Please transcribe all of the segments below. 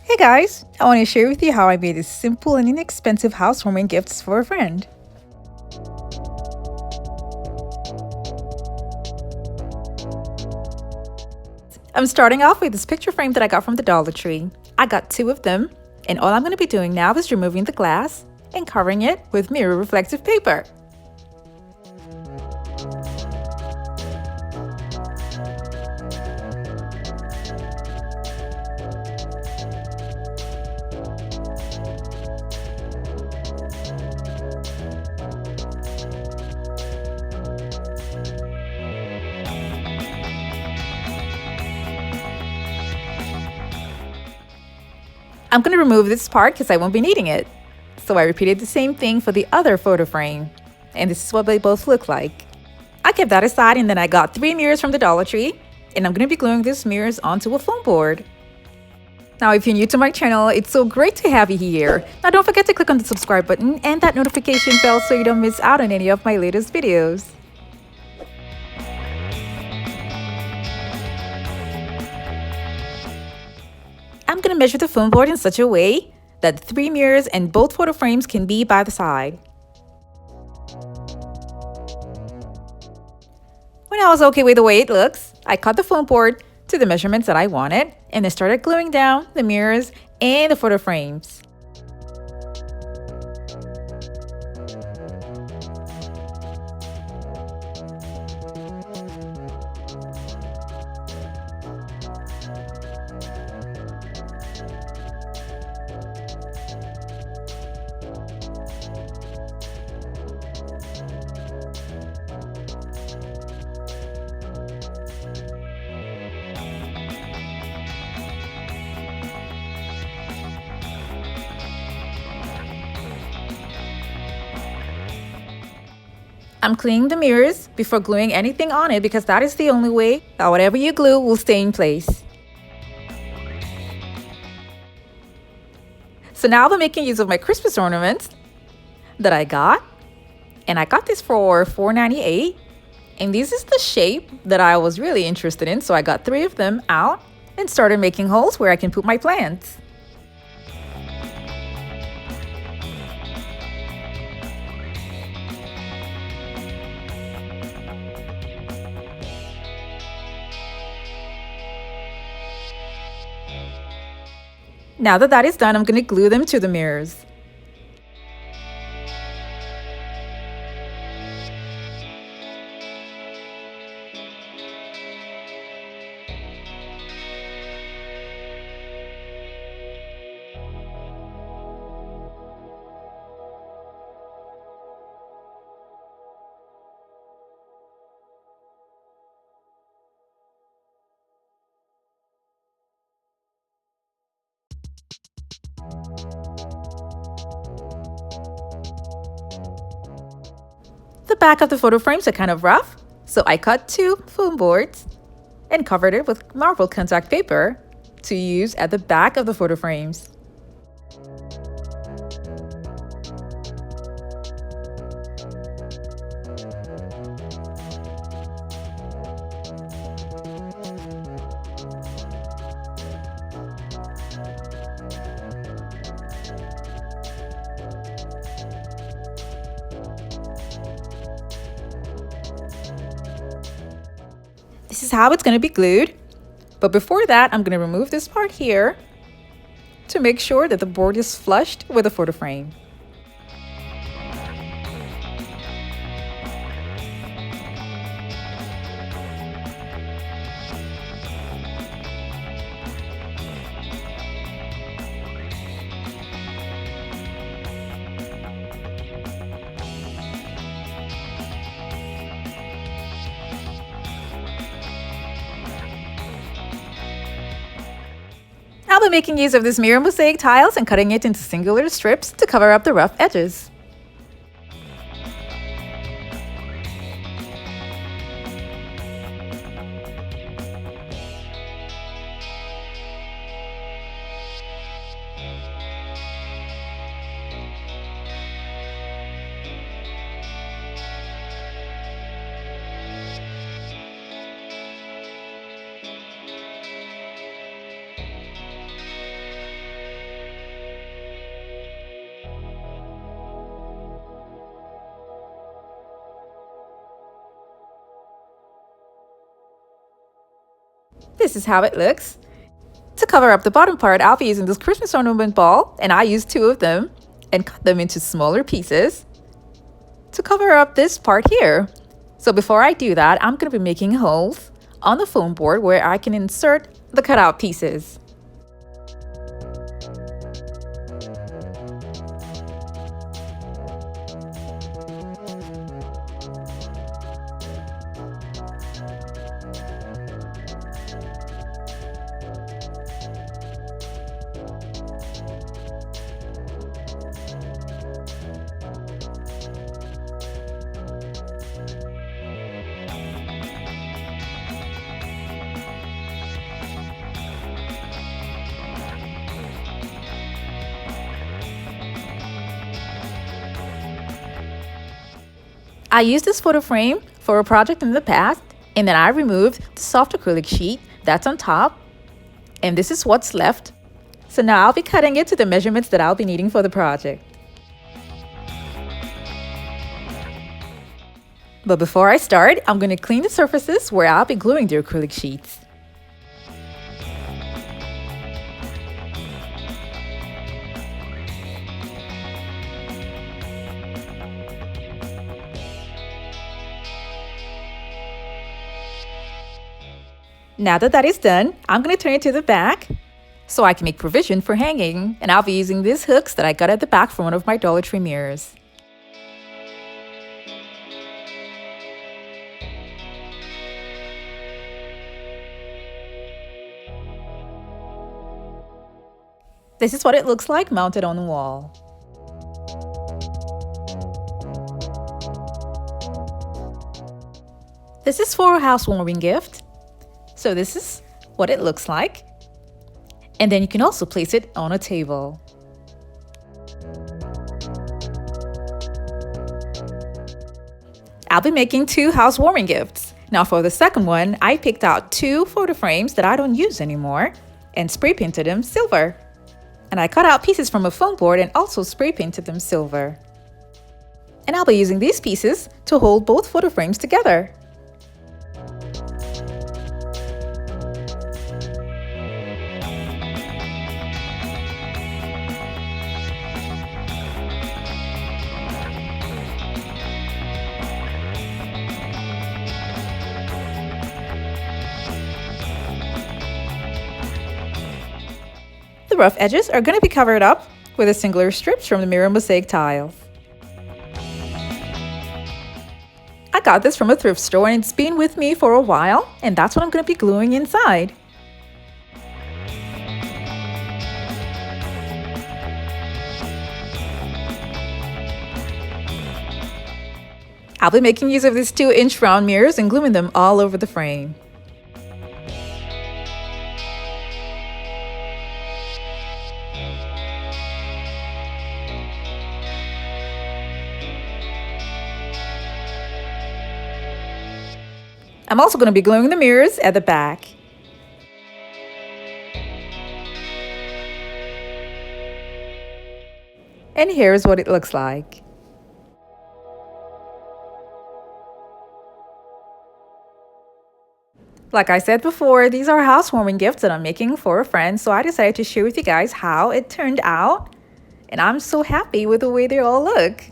Hey guys, I want to share with you how I made this simple and inexpensive housewarming gifts for a friend. I'm starting off with this picture frame that I got from the Dollar Tree. I got 2 of them, and all I'm going to be doing now is removing the glass and covering it with mirror reflective paper. I'm going to remove this part because I won't be needing it. So I repeated the same thing for the other photo frame. And this is what they both look like. I kept that aside and then I got 3 mirrors from the Dollar Tree. And I'm going to be gluing these mirrors onto a foam board. Now if you're new to my channel, it's so great to have you here. Now don't forget to click on the subscribe button and that notification bell so you don't miss out on any of my latest videos. I'm going to measure the foam board in such a way that the 3 mirrors and both photo frames can be by the side. When I was okay with the way it looks, I cut the foam board to the measurements that I wanted and then started gluing down the mirrors and the photo frames. I'm cleaning the mirrors before gluing anything on it because that is the only way that whatever you glue will stay in place. So now I'm making use of my Christmas ornaments that I got. And I got this for $4.98. And this is the shape that I was really interested in. So I got 3 of them out and started making holes where I can put my plants. Now that is done, I'm going to glue them to the mirrors. The back of the photo frames are kind of rough, so I cut 2 foam boards and covered it with marble contact paper to use at the back of the photo frames. This is how it's going to be glued. But before that, I'm going to remove this part here to make sure that the board is flushed with the photo frame. I'll be making use of this mirror mosaic tiles and cutting it into singular strips to cover up the rough edges. This is how it looks. To cover up the bottom part, I'll be using this Christmas ornament ball, and I used 2 of them and cut them into smaller pieces to cover up this part here. So before I do that, I'm going to be making holes on the foam board where I can insert the cutout pieces. I used this photo frame for a project in the past, and then I removed the soft acrylic sheet that's on top, and this is what's left. So now I'll be cutting it to the measurements that I'll be needing for the project. But before I start, I'm going to clean the surfaces where I'll be gluing the acrylic sheets. Now that is done, I'm going to turn it to the back so I can make provision for hanging, and I'll be using these hooks that I got at the back from one of my Dollar Tree mirrors. This is what it looks like mounted on the wall. This is for a housewarming gift. So this is what it looks like. And then you can also place it on a table. I'll be making 2 housewarming gifts. Now for the second one, I picked out 2 photo frames that I don't use anymore and spray painted them silver. And I cut out pieces from a foam board and also spray painted them silver. And I'll be using these pieces to hold both photo frames together. The rough edges are going to be covered up with the singular strips from the Mirror Mosaic tiles. I got this from a thrift store and it's been with me for a while, and that's what I'm going to be gluing inside. I'll be making use of these 2-inch round mirrors and gluing them all over the frame. I'm also going to be gluing the mirrors at the back. And here's what it looks like. Like I said before, these are housewarming gifts that I'm making for a friend, so I decided to share with you guys how it turned out. And I'm so happy with the way they all look.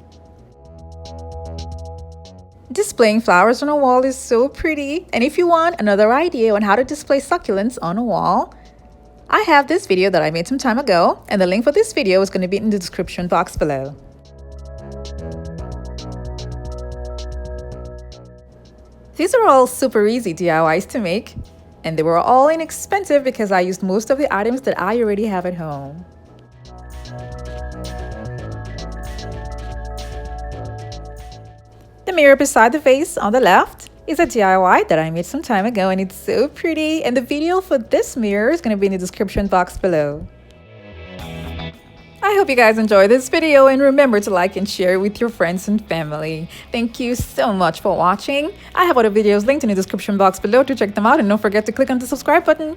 Displaying flowers on a wall is so pretty, and if you want another idea on how to display succulents on a wall, I have this video that I made some time ago, and the link for this video is going to be in the description box below. These are all super easy DIYs to make, and they were all inexpensive because I used most of the items that I already have at home. The mirror beside the vase on the left is a DIY that I made some time ago, and it's so pretty, and the video for this mirror is going to be in the description box below. I hope you guys enjoyed this video, and remember to like and share with your friends and family. Thank you so much for watching. I have other videos linked in the description box below to check them out, and don't forget to click on the subscribe button.